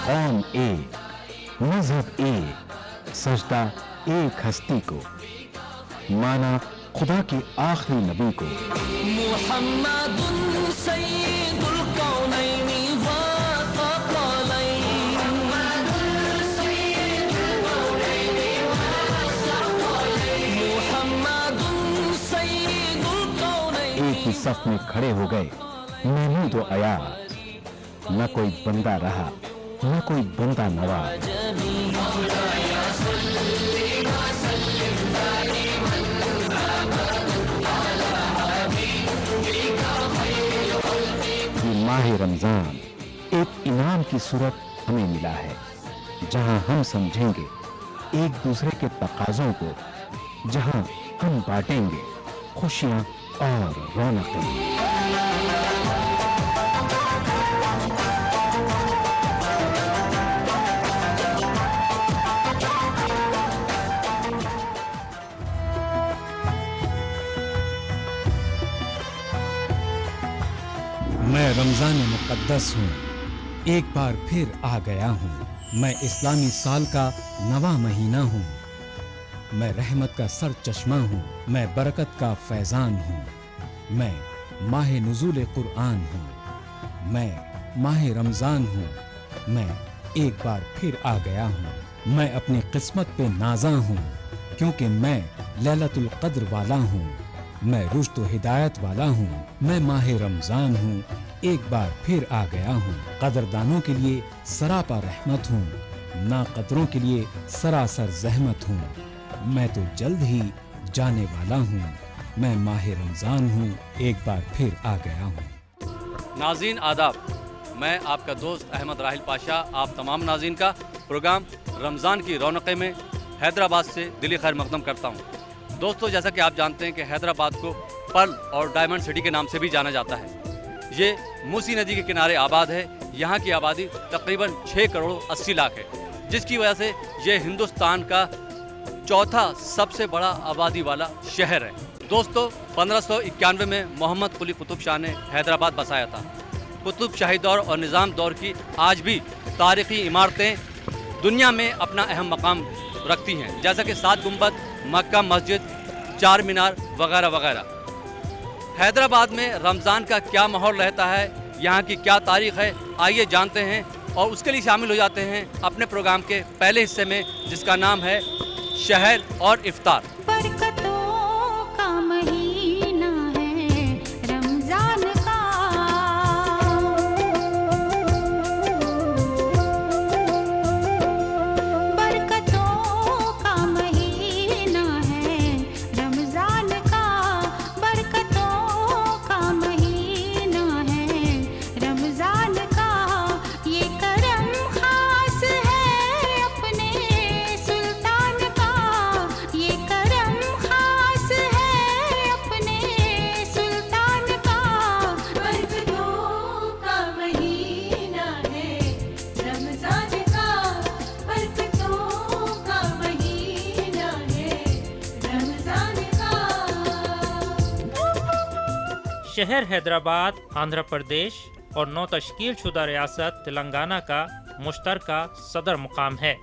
कौन एक, मजहब एक, सजदा एक हस्ती को, माना खुदा के आखिरी नबी को। मुहम्मदुन सय्यिदुल कौनैनि व थक़लैन, मुहम्मदुन सय्यिदुल कौनैनि। एक ही सफ में खड़े हो गए महमूद व अयाज, न कोई बंदा रहा न कोई बंदा नवाज। ये माह रमजान एक इनाम की सूरत हमें मिला है, जहां हम समझेंगे एक दूसरे के तकाजों को, जहां हम बांटेंगे खुशियां और रौनकें। मैं रमज़ान मुक़द्दस हूँ, एक बार फिर आ गया हूँ। मैं इस्लामी साल का नवा महीना हूँ। मैं रहमत का सर चश्मा हूँ, मैं बरकत का फैज़ान हूँ। मैं माह नुज़ूल कुरान हूँ, मैं माह रमज़ान हूँ। मैं एक बार फिर आ गया हूँ। मैं अपनी किस्मत पे नाज़ा हूँ, क्योंकि मैं लैलतुल क़द्र वाला हूँ। मैं रुश्द व हिदायत वाला हूँ। मैं माह रमज़ान हूँ, एक बार फिर आ गया हूँ। कदरदानों के लिए सरापा रहमत हूँ, ना कदरों के लिए सरासर ज़हमत हूँ। मैं तो जल्द ही जाने वाला हूँ। मैं माह रमज़ान हूँ, एक बार फिर आ गया हूँ। नाज़रीन आदाब, मैं आपका दोस्त अहमद राहिल पाशा आप तमाम नाज़रीन का प्रोग्राम रमज़ान की रौनक़ें में हैदराबाद से दिली खैर मक़दम करता हूँ। दोस्तों, जैसा कि आप जानते हैं कि हैदराबाद को पर्ल और डायमंड सिटी के नाम से भी जाना जाता है। ये मूसी नदी के किनारे आबाद है। यहाँ की आबादी तकरीबन 6 करोड़ 80 लाख है, जिसकी वजह से ये हिंदुस्तान का चौथा सबसे बड़ा आबादी वाला शहर है। दोस्तों, 1591 में मोहम्मद कुली कुतुब शाह ने हैदराबाद बसाया था। कुतुब शाही दौर और निज़ाम दौर की आज भी तारीख़ी इमारतें दुनिया में अपना अहम मकाम रखती हैं, जैसा कि 7 गुंबद, मक्का मस्जिद, 4 मीनार वगैरह वगैरह। हैदराबाद में रमज़ान का क्या माहौल रहता है, यहाँ की क्या तारीख़ है, आइए जानते हैं और उसके लिए शामिल हो जाते हैं अपने प्रोग्राम के पहले हिस्से में, जिसका नाम है शहर और इफ्तार। शहर हैदराबाद आंध्र प्रदेश और नौ तश्कील शुदा रियासत तेलंगाना का मुश्तरका सदर मुकाम है।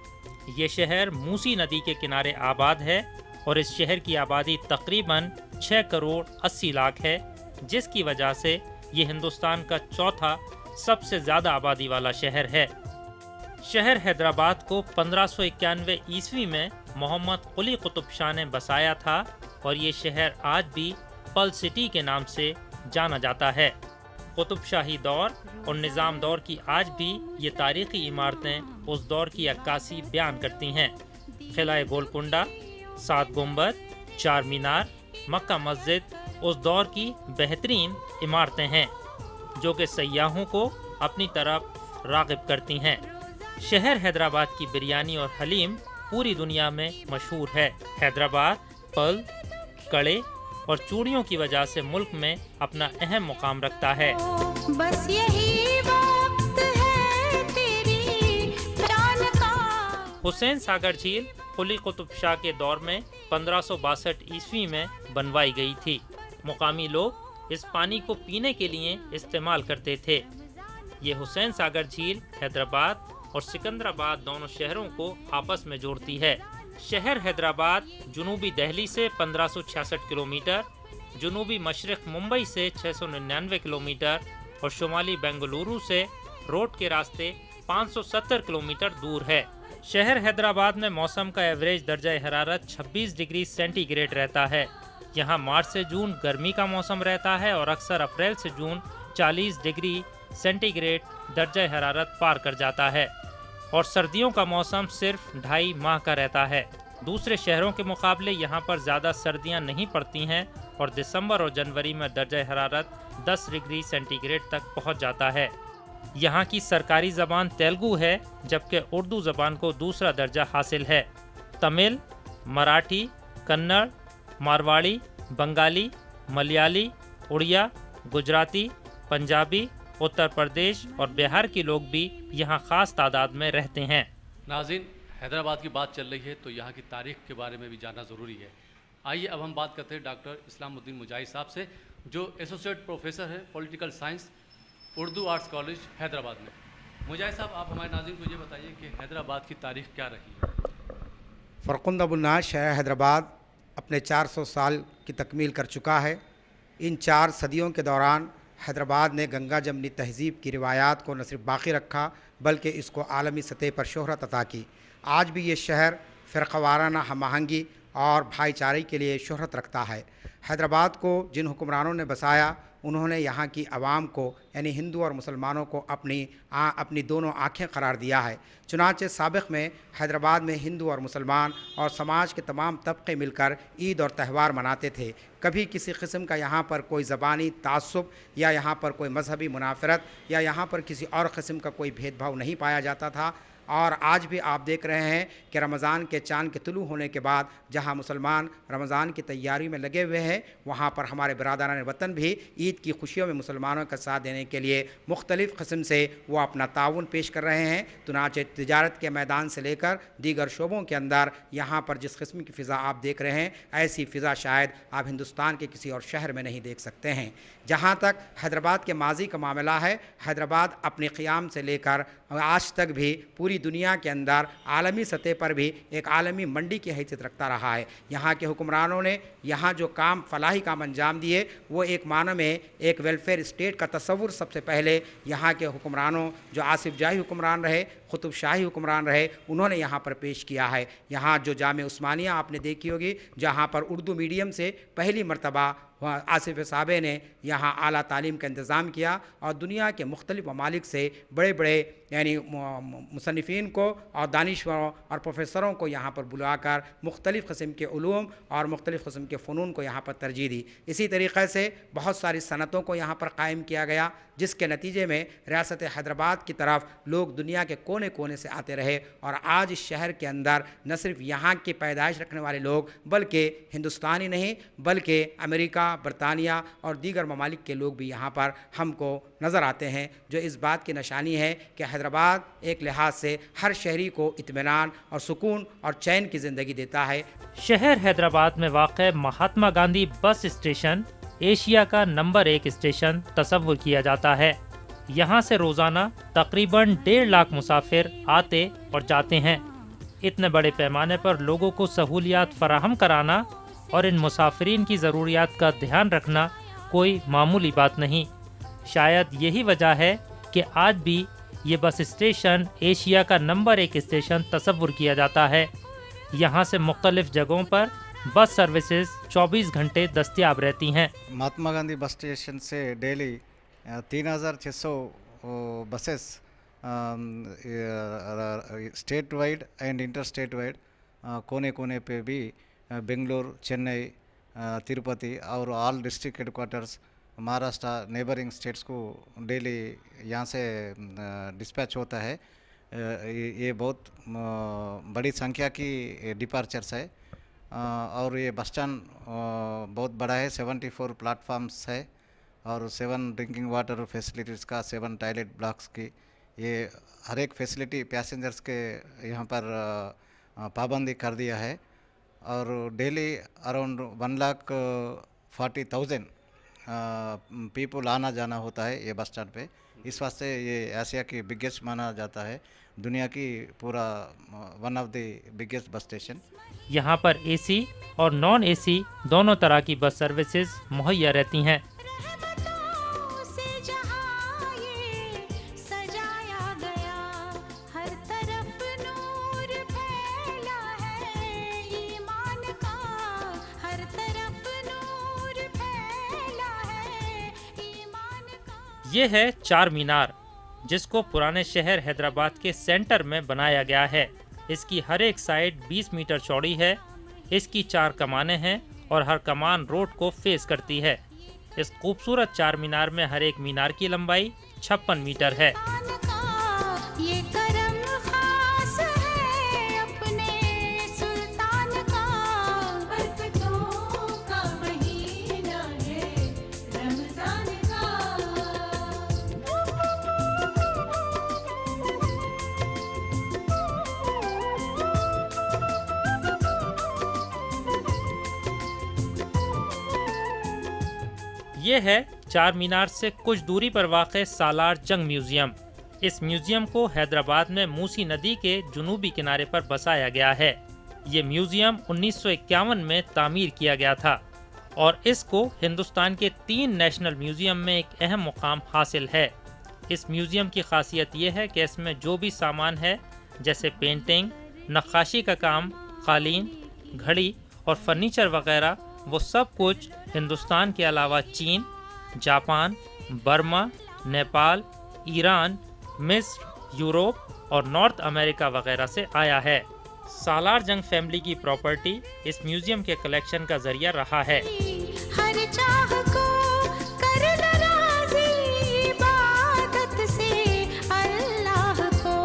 ये शहर मूसी नदी के किनारे आबाद है और इस शहर की आबादी तकरीबन 6 करोड़ 80 लाख है, जिसकी वजह से ये हिंदुस्तान का चौथा सबसे ज़्यादा आबादी वाला शहर है। शहर हैदराबाद को 1591 ईस्वी में मोहम्मद कुली कुतुब शाह ने बसाया था और ये शहर आज भी पर्ल सिटी के नाम से जाना जाता है। कुतुब शाही दौर और निज़ाम दौर की आज भी ये तारीख़ी इमारतें उस दौर की अक्कासी बयान करती हैं। किला गोलकुंडा, 7 गुंबद, 4 मीनार, मक्का मस्जिद उस दौर की बेहतरीन इमारतें हैं जो कि सयाहों को अपनी तरफ राग़िब करती हैं। शहर हैदराबाद की बिरयानी और हलीम पूरी दुनिया में मशहूर है। हैदराबाद पर्ल, कड़े और चूड़ियों की वजह से मुल्क में अपना अहम मुकाम रखता है। बस यही वक्त है तेरी जान का। हुसैन सागर झील कुली कुतुब शाह के दौर में 1562 ईस्वी में बनवाई गई थी। मुकामी लोग इस पानी को पीने के लिए इस्तेमाल करते थे। ये हुसैन सागर झील हैदराबाद और सिकंदराबाद दोनों शहरों को आपस में जोड़ती है। शहर हैदराबाद जनूबी दिल्ली से 1566 किलोमीटर, जनूबी मशरक़ मुंबई से 699 किलोमीटर और शुमाली बेंगलुरु से रोड के रास्ते 570 किलोमीटर दूर है। शहर हैदराबाद में मौसम का एवरेज दर्जा हरारत 26 डिग्री सेंटीग्रेड रहता है। यहाँ मार्च से जून गर्मी का मौसम रहता है और अक्सर अप्रैल से जून 40 डिग्री सेंटीग्रेड दर्जा हरारत पार कर जाता है और सर्दियों का मौसम सिर्फ 2.5 माह का रहता है। दूसरे शहरों के मुकाबले यहाँ पर ज़्यादा सर्दियाँ नहीं पड़ती हैं और दिसंबर और जनवरी में दर्जा हरारत 10 डिग्री सेंटीग्रेड तक पहुँच जाता है। यहाँ की सरकारी ज़बान तेलुगु है, जबकि उर्दू ज़बान को दूसरा दर्जा हासिल है। तमिल, मराठी, कन्नड़, मारवाड़ी, बंगाली, मलयाली, उड़िया, गुजराती, पंजाबी, उत्तर प्रदेश और बिहार के लोग भी यहाँ ख़ास तादाद में रहते हैं। नाज़रीन, हैदराबाद की बात चल रही है तो यहाँ की तारीख़ के बारे में भी जानना ज़रूरी है। आइए अब हम बात करते हैं डॉक्टर इस्लामुद्दीन मुजाहिद साहब से, जो एसोसिएट प्रोफेसर हैं political science, Urdu arts college Hyderabad में। मुजाहिद साहब, आप हमारे नाज़रीन को ये बताइए कि हैदराबाद की तारीख़ क्या रही है। फ़रक़ुंद अबुन्नास शहर हैदराबाद अपने 400 साल की तकमील कर चुका है। इन 4 सदियों के दौरान हैदराबाद ने गंगा जमनी तहज़ीब की रिवायात को न सिर्फ बाक़ी रखा बल्कि इसको आलमी सतह पर शोहरत अता की। आज भी ये शहर फ़िरक़ावाराना हम-आहंगी और भाईचारे के लिए शोहरत रखता है। हैदराबाद को जिन हुक्मरानों ने बसाया, उन्होंने यहाँ की आवाम को यानी हिंदू और मुसलमानों को अपनी दोनों आँखें करार दिया है। चुनांचे साबिक़ में हैदराबाद में हिंदू और मुसलमान और समाज के तमाम तबके मिलकर ईद और त्यौहार मनाते थे। कभी किसी किस्म का यहाँ पर कोई ज़बानी तासुब या यहाँ पर कोई मजहबी मुनाफरत या यहाँ पर किसी और किस्म का कोई भेदभाव नहीं पाया जाता था। और आज भी आप देख रहे हैं कि रमज़ान के चाँद के तुलू होने के बाद जहाँ मुसलमान रमज़ान की तैयारी में लगे हुए हैं, वहाँ पर हमारे बरादरान वतन भी ईद की खुशियों में मुसलमानों का साथ देने के लिए मुख्तलिफ़ किस्म से वो अपना ताउन पेश कर रहे हैं। चुनांचे तिजारत के मैदान से लेकर दीगर शोबों के अंदर यहाँ पर जिस किस्म की फ़िज़ा आप देख रहे हैं, ऐसी फ़िज़ा शायद आप हिंदुस्तान के किसी और शहर में नहीं देख सकते हैं। जहाँ तक हैदराबाद के माजी का मामला है, हैदराबाद अपने क़ियाम से लेकर आज तक भी पूरी दुनिया के अंदर आलमी सतह पर भी एक आलमी मंडी की हैसियत रखता रहा है। यहाँ के हुक्मरानों ने यहाँ जो काम फलाही काम अंजाम दिए, वो एक मानो में एक वेलफेयर स्टेट का तस्वुर सबसे पहले यहाँ के हुक्मरानों, जो आसिफ जाही हुक्मरान रहे, कुतुब शाही हुक्मरान रहे, उन्होंने यहाँ पर पेश किया है। यहाँ जो जामे उस्मानिया आपने देखी होगी, जहाँ पर उर्दू मीडियम से पहली मरतबा आसिफ साहबे ने यहाँ आला तालीम का इंतज़ाम किया और दुनिया के मुख्तलिफ़ ममालिक से बड़े बड़े यानी मुसन्निफ़ीन को और दानिश्वरों और प्रोफेसरों को यहाँ पर बुलाकर मुख्तलिफ़ किस्म के उलूम और मुख्तलिफ़ किस्म के फ़नून को यहाँ पर तरजीह दी। इसी तरीक़े से बहुत सारी सनतों को यहाँ पर कायम किया गया, जिसके नतीजे में रियासत हैदराबाद की तरफ लोग दुनिया के कोने कोने से आते रहे। और आज इस शहर के अंदर न सिर्फ यहाँ की पैदाइश रखने वाले लोग बल्कि हिंदुस्तानी नहीं बल्कि अमेरिका, बरतानिया और दीगर ममालिक के लोग भी यहाँ पर हमको नज़र आते हैं, जो इस बात की निशानी है कि हैदराबाद एक लिहाज से हर शहरी को इत्मीनान और सुकून और चैन की ज़िंदगी देता है। शहर हैदराबाद में वाक़ Mahatma Gandhi bus station Asia का नंबर 1 स्टेशन तस्वुर किया जाता है। यहाँ से रोज़ाना तकरीबन 1.5 लाख मुसाफिर आते और जाते हैं। इतने बड़े पैमाने पर लोगों को सहूलियात फराहम कराना और इन मुसाफिरीन की ज़रूरियात का ध्यान रखना कोई मामूली बात नहीं। शायद यही वजह है कि आज भी ये बस स्टेशन एशिया का नंबर 1 स्टेशन तस्वुर किया जाता है। यहाँ से मुख्तलिफ जगहों पर बस सर्विसेज 24 घंटे दस्तयाब रहती हैं। महात्मा गांधी बस स्टेशन से daily 3600 buses state wide and inter state wide कोने कोने पे भी बेंगलुरु, चेन्नई, तिरुपति और all district headquarters Maharashtra neighbouring states को डेली यहाँ से डिस्पैच होता है। ये बहुत बड़ी संख्या की डिपार्चर्स है और ये बस स्टैंड बहुत बड़ा है। 74 प्लेटफार्म्स है और 7 ड्रिंकिंग वाटर फैसिलिटीज़ का, 7 टॉयलेट ब्लॉक्स की, ये हर एक फैसिलिटी पैसेंजर्स के यहाँ पर पाबंदी कर दिया है। और डेली अराउंड 1,40,000 पीपल आना जाना होता है ये बस स्टैंड पे। इस वास्ते ये एशिया की बिगेस्ट माना जाता है, दुनिया की पूरा one of the biggest bus station. यहाँ पर एसी और नॉन एसी दोनों तरह की बस सर्विसेज मुहैया रहती हैं। रहमतों से जहां ये सजाया गया, हर तरफ नूर फैला है ईमान का, हर तरफ नूर फैला है ईमान का। ये है चार मीनार, जिसको पुराने शहर हैदराबाद के सेंटर में बनाया गया है। इसकी हर एक साइड 20 मीटर चौड़ी है। इसकी 4 कमानें हैं और हर कमान रोड को फेस करती है। इस खूबसूरत चार मीनार में हर एक मीनार की लंबाई 56 मीटर है। ये करम खास है अपने सुल्तान का, बरकतों का महीना है रमजान का। ये है चार मीनार से कुछ दूरी पर वाक़ सालार जंग म्यूज़ियम। इस म्यूज़ियम को हैदराबाद में मूसी नदी के जुनूबी किनारे पर बसाया गया है। ये म्यूज़ियम 1951 में तामीर किया गया था और इसको हिंदुस्तान के 3 नेशनल म्यूज़ियम में एक अहम मुकाम हासिल है। इस म्यूज़ियम की खासियत ये है कि इसमें जो भी सामान है, जैसे पेंटिंग, नक्काशी का काम, कालीन, घड़ी और फर्नीचर वगैरह, वो सब कुछ हिंदुस्तान के अलावा चीन, जापान, बर्मा, नेपाल, ईरान, मिस्र, यूरोप और नॉर्थ अमेरिका वगैरह से आया है। सालार जंग फैमिली की प्रॉपर्टी इस म्यूज़ियम के कलेक्शन का जरिया रहा है। हर चाह को कर राज़ी इबादत से अल्लाह को,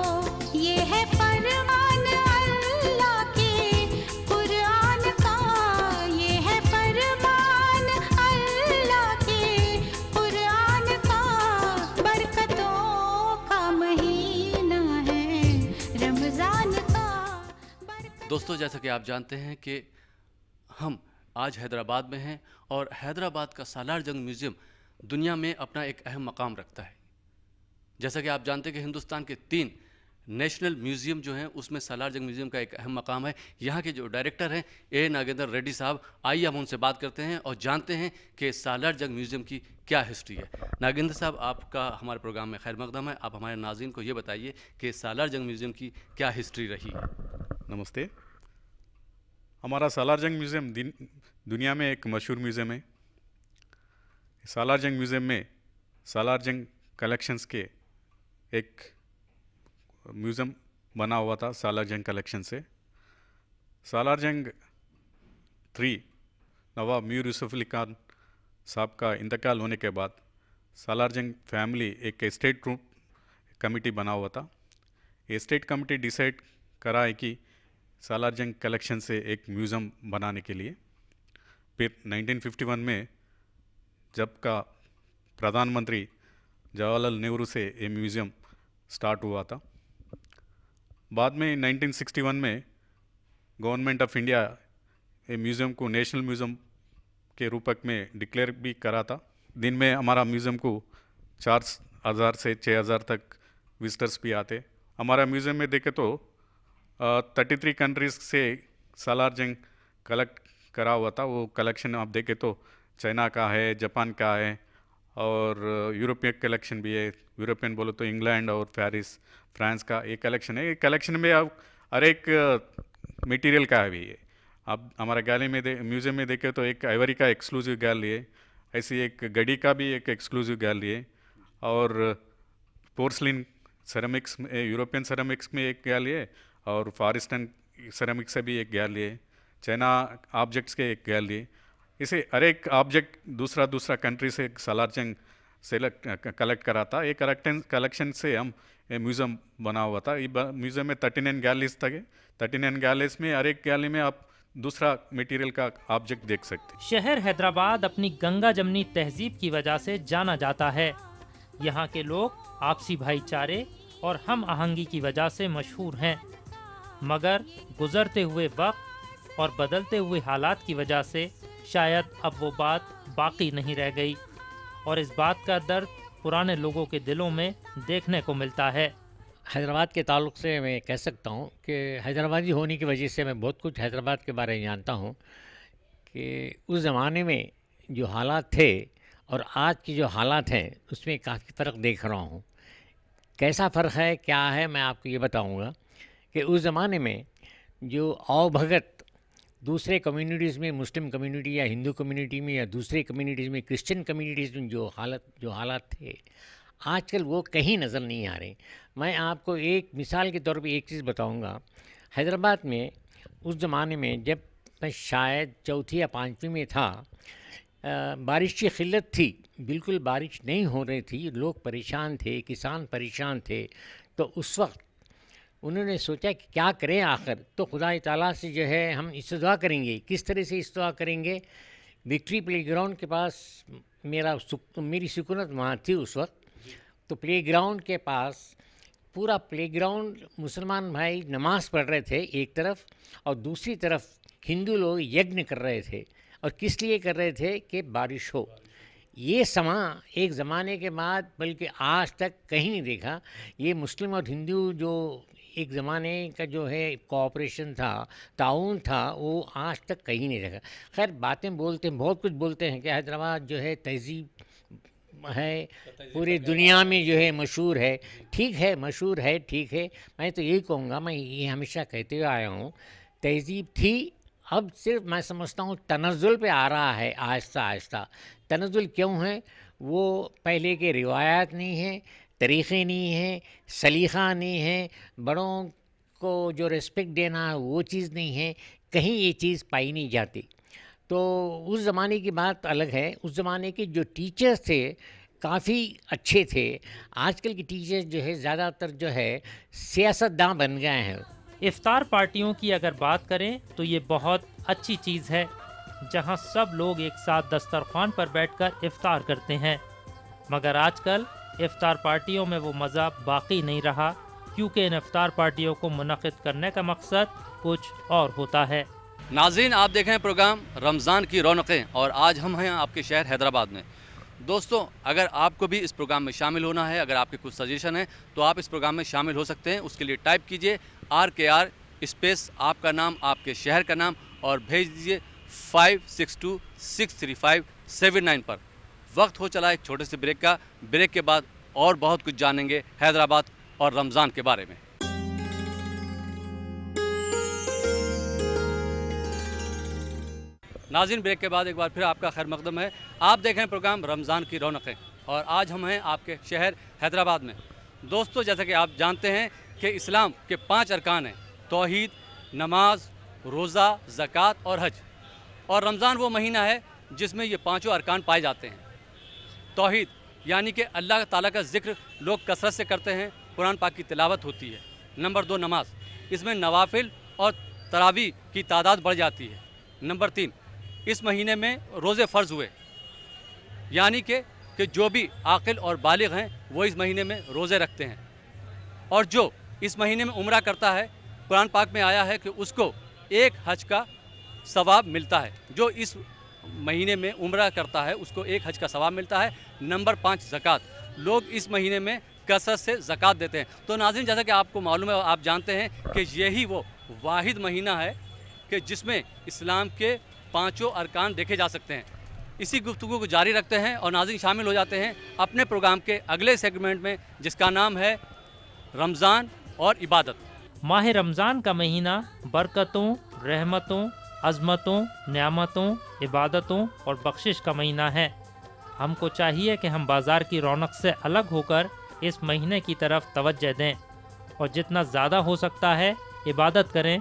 ये है फरमान अल्लाह के कुरान का, ये है फरमान अल्लाह के कुरान का, बरकतों का महीना है रमजान का। दोस्तों, जैसा कि आप जानते हैं कि हम आज हैदराबाद में हैं और हैदराबाद का सालार जंग म्यूज़ियम दुनिया में अपना एक अहम मकाम रखता है। जैसा कि आप जानते हैं कि हिंदुस्तान के 3 नेशनल म्यूज़ियम जो हैं उसमें सालार जंग म्यूज़ियम का एक अहम मकाम है। यहाँ के जो डायरेक्टर हैं ए नागेंद्र रेड्डी साहब, आइए हम उनसे बात करते हैं और जानते हैं कि सालार जंग म्यूज़ियम की क्या हिस्ट्री है। नागेंद्र साहब, आपका हमारे प्रोग्राम में खैर मकदम है। आप हमारे नाज़रीन को ये बताइए कि सालार जंग म्यूज़ियम की क्या हिस्ट्री रही है। नमस्ते। हमारा सालार जंग म्यूज़ियम दुनिया में एक मशहूर म्यूज़ियम है। सालार जंग म्यूज़ियम में सालार जंग कलेक्शंस के एक म्यूज़ियम बना हुआ था सालार जंग कलेक्शन से। सालार जंग 3 नवाब मीर यूसुफ अली खान साहब का इंतकाल होने के बाद सालार जंग फैमिली एक स्टेट ग्रुप कमेटी बना हुआ था। ये स्टेट कमेटी डिसाइड करा है कि सालार जंग कलेक्शन से एक म्यूज़ियम बनाने के लिए। फिर 1951 में जब का प्रधानमंत्री जवाहरलाल नेहरू से ये म्यूज़ियम स्टार्ट हुआ था। बाद में 1961 में गवर्नमेंट ऑफ इंडिया ये म्यूज़ियम को नेशनल म्यूज़ियम के रूपक में डिक्लेयर भी करा था। दिन में हमारा म्यूज़ियम को 4000 से 6000 तक विजिटर्स भी आते। हमारा म्यूज़ियम में देखें तो 33 कंट्रीज़ से सालार जंग कलेक्ट करा हुआ था। वो कलेक्शन आप देखें तो चाइना का है, जापान का है और यूरोपियन कलेक्शन भी है। यूरोपियन बोलो तो इंग्लैंड और पेरिस, फ्रांस का ये कलेक्शन है। ये कलेक्शन में अब हर एक मटेरियल का है भी है। आप हमारा गैलरी में म्यूज़ियम में देखें तो एक आइवरी का एक्सक्लूसिव गैलरी है, ऐसी एक घड़ी का भी एक एक्सक्लूसिव गैलरी है और पोर्सलिन सेरेमिक्स में, यूरोपियन सेरेमिक्स में एक गैलरी है और फार ईस्टर्न सेरेमिक्स से भी एक गैलरी है, चाइना ऑब्जेक्ट्स के एक गैलरी है। इसे हर एक ऑब्जेक्ट दूसरा कंट्री से सालार जंग सेलेक्ट कलेक्ट करा था। ये कलेक्शन से हम ये म्यूज़ियम बना हुआ था। ये म्यूज़ियम में 39 गैलरीज थे। 39 गैलरीज में हर एक गैलरी में आप दूसरा मटेरियल का ऑब्जेक्ट देख सकते हैं। शहर हैदराबाद अपनी गंगा जमनी तहजीब की वजह से जाना जाता है। यहाँ के लोग आपसी भाईचारे और हम आहंगी की वजह से मशहूर हैं, मगर गुजरते हुए वक्त और बदलते हुए हालात की वजह से शायद अब वो बात बाकी नहीं रह गई। اور اس بات کا درد پرانے لوگوں کے دلوں میں دیکھنے کو ملتا ہے۔ حیدرآباد کے تعلق سے میں کہہ سکتا ہوں کہ حیدرآبادی ہونے کی وجہ سے میں بہت کچھ حیدرآباد کے بارے میں جانتا ہوں کہ اس زمانے میں جو حالات تھے اور آج کی جو حالات ہیں اس میں کافی فرق دیکھ رہا ہوں۔ کیسا فرق ہے، کیا ہے، میں آپ کو یہ بتاؤں گا کہ اس زمانے میں جو آؤ بھگت دوسرے کمیونٹیز میں، مسلم کمیونٹی یا ہندو کمیونٹی میں یا دوسرے کمیونٹیز میں، کرسچن کمیونٹیز میں جو حالات تھے، آج کل وہ کہیں نظر نہیں آ رہے۔ میں آپ کو ایک مثال کے طور پہ ایک چیز بتاؤں گا۔ حیدرآباد میں اس زمانے میں جب میں شاید چوتھی یا پانچویں میں تھا، بارش کی قلت تھی، بالکل بارش نہیں ہو رہی تھی، لوگ پریشان تھے، کسان پریشان تھے۔ تو اس وقت انہوں نے سوچا کہ کیا کریں آخر، تو خدا تعالیٰ سے جو ہے ہم استدعا کریں گے۔ کس طرح سے استدعا کریں گے؟ وکٹری پلے گراؤنڈ کے پاس میری سکونت وہاں تھی اس وقت، تو پلے گراؤنڈ کے پاس پورا پلے گراؤنڈ مسلمان بھائی نماز پڑھ رہے تھے ایک طرف، اور دوسری طرف ہندو لوگ یجن کر رہے تھے۔ اور کس لیے کر رہے تھے؟ کہ بارش ہو۔ یہ سما ایک زمانے کے بعد، بلکہ آج تک کہیں نہیں دیکھا۔ یہ مسلم اور ہندو جو ایک زمانے کا جو ہے کوآپریشن تھا، تعاون تھا، وہ آج تک کہیں نہیں دیکھا۔ خیر باتیں بولتے ہیں، بہت کچھ بولتے ہیں کہ حیدرآباد جو ہے تہذیب ہے، پوری دنیا میں جو ہے مشہور ہے۔ ٹھیک ہے، مشہور ہے، ٹھیک ہے۔ میں تو یہی کہوں گا، میں یہ ہمیشہ کہتے ہوئے آیا ہوں، تہذیب تھی، اب صرف میں سمجھتا ہوں تنزل پہ آ رہا ہے آہستہ آہستہ۔ تنزل کیوں ہے؟ وہ پہلے کے روایات نہیں ہیں، طریقے نہیں ہیں، سلیقہ نہیں ہے، بڑوں کو جو ریسپیکٹ دینا وہ چیز نہیں ہے، کہیں یہ چیز پائی نہیں جاتی۔ تو اس زمانے کی بات الگ ہے۔ اس زمانے کے جو ٹیچرز تھے کافی اچھے تھے۔ آج کل کے ٹیچرز جو ہے زیادہ تر جو ہے سیاست داں بن گئے ہیں۔ افطار پارٹیوں کی اگر بات کریں تو یہ بہت اچھی چیز ہے، جہاں سب لوگ ایک ساتھ دسترخوان پر بیٹھ کر افطار کرتے ہیں، مگر آج کل افطار پارٹیوں میں وہ مزہ باقی نہیں رہا، کیونکہ ان افطار پارٹیوں کو منعقد کرنے کا مقصد کچھ اور ہوتا ہے۔ ناظرین، آپ دیکھ رہے ہیں پروگرام رمضان کی رونقیں، اور آج ہم ہیں آپ کے شہر حیدرآباد میں۔ دوستوں، اگر آپ کو بھی اس پروگرام میں شامل ہونا ہے، اگر آپ کے کچھ سجیشن ہیں تو آپ اس پروگرام میں شامل ہو سکتے ہیں۔ اس کے لیے ٹائپ کیجئے RKR اسپیس آپ کا نام، آپ کے شہر کا نام، اور بھیج دیجئے 56263579 پر۔ وقت ہو چلا ایک چھوٹے سے بریک کا۔ بریک کے بعد اور بہت کچھ جانیں گے حیدرآباد اور رمضان کے بارے میں۔ ناظرین، بریک کے بعد ایک بار پھر آپ کا خیر مقدم ہے۔ آپ دیکھ رہے ہیں پروگرام رمضان کی رونقیں، اور آج ہم ہیں آپ کے شہر حیدرآباد میں۔ دوستو، جیسا کہ آپ جانتے ہیں کہ اسلام کے 5 ارکان ہیں: توحید، نماز، روزہ، زکوٰۃ اور حج۔ اور رمضان وہ مہینہ ہے جس میں یہ 5 ارکان پائے جاتے ہیں۔ توحید یعنی کہ اللہ تعالیٰ کا ذکر لوگ کثرت سے کرتے ہیں، قرآن پاک کی تلاوت ہوتی ہے۔ نمبر 2 نماز، اس میں نوافل اور تراویح کی تعداد بڑھ جاتی ہے۔ نمبر 3 اس مہینے میں روزے فرض ہوئے، یعنی کہ جو بھی عاقل اور بالغ ہیں وہ اس مہینے میں روزے رکھتے ہیں۔ اور جو اس مہینے میں عمرہ کرتا ہے، قرآن پاک میں آیا ہے کہ اس کو ایک حج کا ثواب ملتا ہے۔ جو اس مہینے میں عمرہ کرتا ہے اس کو ایک حج کا ثواب ملتا ہے۔ نمبر 5 زکوٰۃ، لوگ اس مہینے میں کثرت سے زکوٰۃ دیتے ہیں۔ تو ناظرین، جیسا کہ آپ کو معلوم ہے، آپ جانتے ہیں کہ یہی وہ واحد مہینہ ہے کہ جس میں اسلام کے 5 ارکان دیکھے جا سکتے ہیں۔ اسی گفتگو کو جاری رکھتے ہیں اور ناظرین شامل ہو جاتے ہیں اپنے پروگرام کے اگلے سیگمنٹ میں، جس کا نام ہے رمضان اور عبادت۔ ماہ رمضان کا مہینہ برکتوں، رحمتوں، عظمتوں، نعمتوں، عبادتوں اور بخشش کا مہینہ ہے۔ ہم کو چاہیے کہ ہم بازار کی رونق سے الگ ہو کر اس مہینے کی طرف توجہ دیں، اور جتنا زیادہ ہو سکتا ہے عبادت کریں،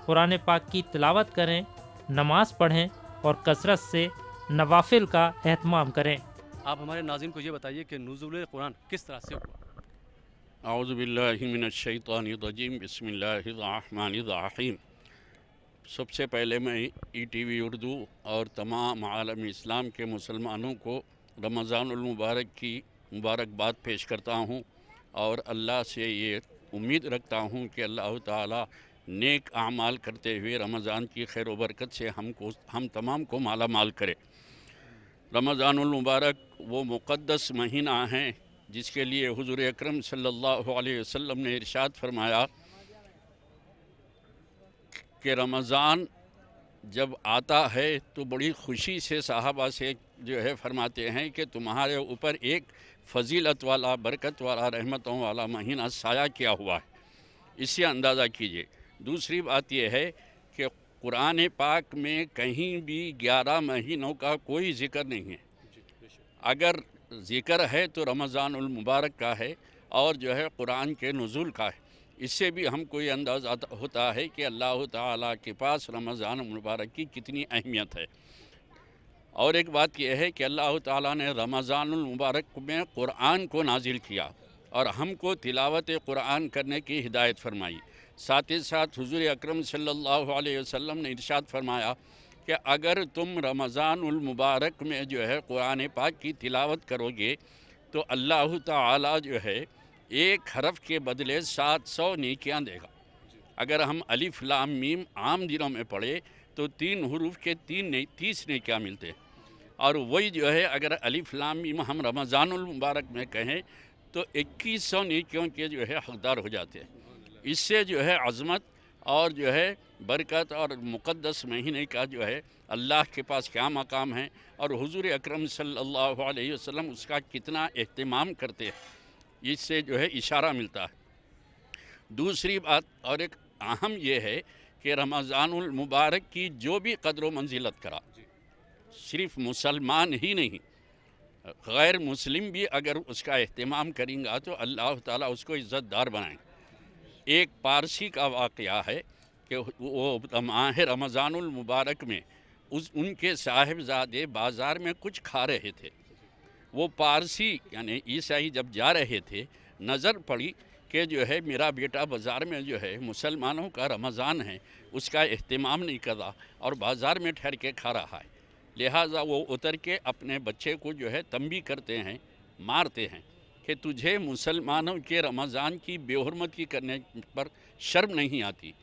قرآن پاک کی تلاوت کریں، نماز پڑھیں اور کثرت سے نوافل کا اہتمام کریں۔ آپ ہمارے ناظرین کو یہ بتائیے کہ نزول قرآن کس طرح سے ہوا؟ اعوذ باللہ من الشیطان الرجیم، بسم اللہ الرحمن الرحیم۔ سب سے پہلے میں ETV اردو اور تمام عالم اسلام کے مسلمانوں کو رمضان المبارک کی مبارکباد پیش کرتا ہوں، اور اللہ سے یہ امید رکھتا ہوں کہ اللہ تعالیٰ نیک اعمال کرتے ہوئے رمضان کی خیر و برکت سے ہم تمام کو مالا مال کرے۔ रमज़ानुल मुबारक वो मुक़द्दस महीना है जिसके लिए हुज़ूर अकरम सल्लल्लाहु अलैहि वसल्लम ने इरशाद फरमाया कि रमज़ान जब आता है तो बड़ी खुशी से सहाबा से जो है फरमाते हैं कि तुम्हारे ऊपर एक फ़जीलत वाला, बरकत वाला, रहमतों वाला महीना साया किया हुआ है, इससे अंदाज़ा कीजिए। दूसरी बात यह है कि कुरान पाक में कहीं भी 11 महीनों का कोई ज़िक्र नहीं है। अगर ज़िक्र है तो रमज़ानुल मुबारक का है और जो है कुरान के नुज़ूल का है। इससे भी हमको ये अंदाज़ा होता है कि अल्लाह ताला के पास रमज़ान मुबारक की कितनी अहमियत है। और एक बात यह है कि अल्लाह ताला ने रमज़ानुल मुबारक में कुरान को नाजिल किया और हमको तिलावत कुरान करने की हिदायत फरमाई। साथ ही साथ हुज़ूर अकरम सल्लल्लाहु अलैहि वसल्लम ने इरशाद फरमाया कि अगर तुम रमज़ानुल मुबारक में जो है कुरान पाक की तिलावत करोगे तो अल्लाह ताला जो है एक हरफ के बदले 700 नेकियां देगा। अगर हम अलिफ लाम मीम आम दिनों में पढ़े तो 3 हरूफ के 30 नेकियां मिलते हैं, और वही जो है अगर अलिफ लाम मीम हम रमज़ानुल मुबारक में कहें तो 2100 नेकियों के जो है हकदार हो जाते हैं। इससे जो है अज़मत और जो है बरकत और मुक़द्दस महीने का जो है अल्लाह के पास क्या मकाम है और हुज़ूर अकरम सल्लल्लाहु अलैहि वसल्लम उसका कितना एहतमाम करते हैं, इससे जो है इशारा मिलता है। दूसरी बात और एक अहम ये है कि रमज़ानुल मुबारक की जो भी क़द्र व मंजिलत करा, सिर्फ़ मुसलमान ही नहीं गैर मुस्लिम भी अगर उसका एहतमाम करेंगे तो अल्लाह ताला उसको इज़्ज़तदार बनाएंगे। एक पारसी का वाक़या है कि वो माह रमज़ानुल मुबारक में उनके साहिबजादे बाज़ार में कुछ खा रहे थे। वो पारसी यानी ईसाई जब जा रहे थे, नज़र पड़ी कि जो है मेरा बेटा बाज़ार में जो है मुसलमानों का रमज़ान है उसका एहतमाम नहीं कर रहा और बाज़ार में ठहर के खा रहा है। लिहाजा वो उतर के अपने बच्चे को जो है तंबी करते हैं, मारते हैं कि तुझे मुसलमानों के रमज़ान की बेहुरमती करने पर शर्म नहीं आती।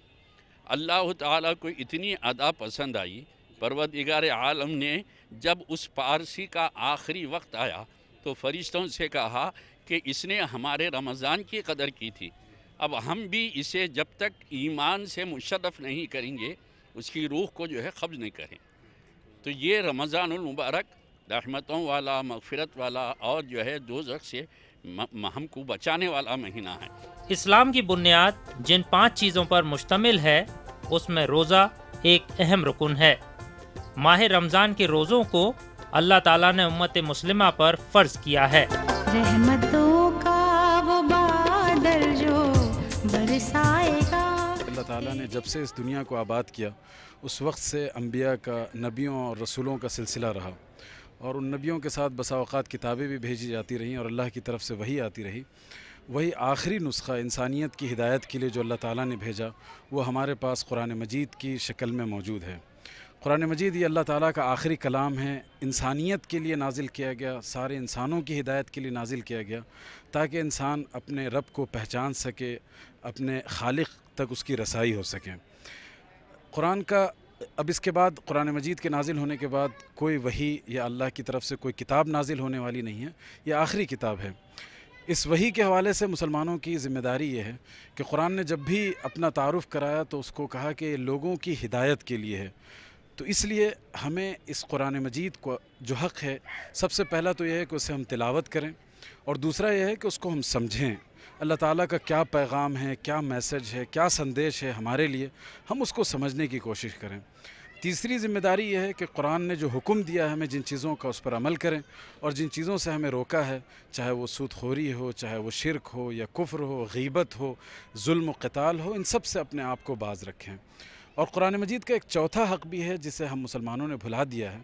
अल्लाह ताला को इतनी अदा पसंद आई, परवरदिगार आलम ने जब उस पारसी का आखिरी वक्त आया तो फरिश्तों से कहा कि इसने हमारे रमज़ान की कदर की थी, अब हम भी इसे जब तक ईमान से मुशर्रफ नहीं करेंगे उसकी रूह को जो है कब्ज़ नहीं करें। तो ये रमज़ानुल मुबारक रहमतों वाला, मग़फ़िरत वाला और जो है दोज़ख से हमको बचाने वाला महीना है। इस्लाम की बुनियाद जिन 5 चीज़ों पर मुश्तमिल है उसमें रोज़ा एक अहम रुकन है। माह रमज़ान के रोज़ों को अल्लाह ताला ने उम्मत मुस्लिमा पर फ़र्ज़ किया है। रहमतों का वो बादल जो बरसाएगा। अल्लाह ताला ने जब से इस दुनिया को आबाद किया उस वक्त से अम्बिया का, नबियों और रसूलों का सिलसिला रहा और उन नबियों के साथ बसा औक़ात किताबें भी भेजी जाती रहीं और अल्लाह की तरफ से वही आती रही। वही आखिरी नुस्खा इंसानियत की हिदायत के लिए जो अल्लाह ताला ने भेजा वो हमारे पास कुरान मजीद की शक्ल में मौजूद है। कुरान मजीद ये अल्लाह ताला का आखिरी कलाम है, इंसानियत के लिए नाजिल किया गया, सारे इंसानों की हिदायत के लिए नाजिल किया गया ताकि इंसान अपने रब को पहचान सके, अपने खालिक तक उसकी रसाई हो सके। कुरान का अब इसके बाद कुरान मजीद के नाजिल होने के बाद कोई वही या अल्लाह की तरफ से कोई किताब नाजिल होने वाली नहीं है, यह आखिरी किताब है। इस वही के हवाले से मुसलमानों की ज़िम्मेदारी ये है कि कुरान ने जब भी अपना तारुफ़ कराया तो उसको कहा कि लोगों की हिदायत के लिए है। तो इसलिए हमें इस कुरान मजीद को जो हक़ है, सबसे पहला तो यह है कि उसे हम तिलावत करें और दूसरा यह है कि उसको हम समझें। अल्लाह ताला का क्या पैगाम है, क्या मैसेज है, क्या संदेश है हमारे लिए, हम उसको समझने की कोशिश करें। तीसरी ज़िम्मेदारी यह है कि कुरान ने जो हुक्म दिया है हमें जिन चीज़ों का उस पर अमल करें और जिन चीज़ों से हमें रोका है, चाहे वो सूदखोरी हो, चाहे वो शिरक हो या कुफ्र हो, गीबत हो, जुल्म व क़िताल हो, इन सब से अपने आप को बाज़ रखें। और कुरान मजीद का एक चौथा हक़ भी है जिसे हम मुसलमानों ने भुला दिया है,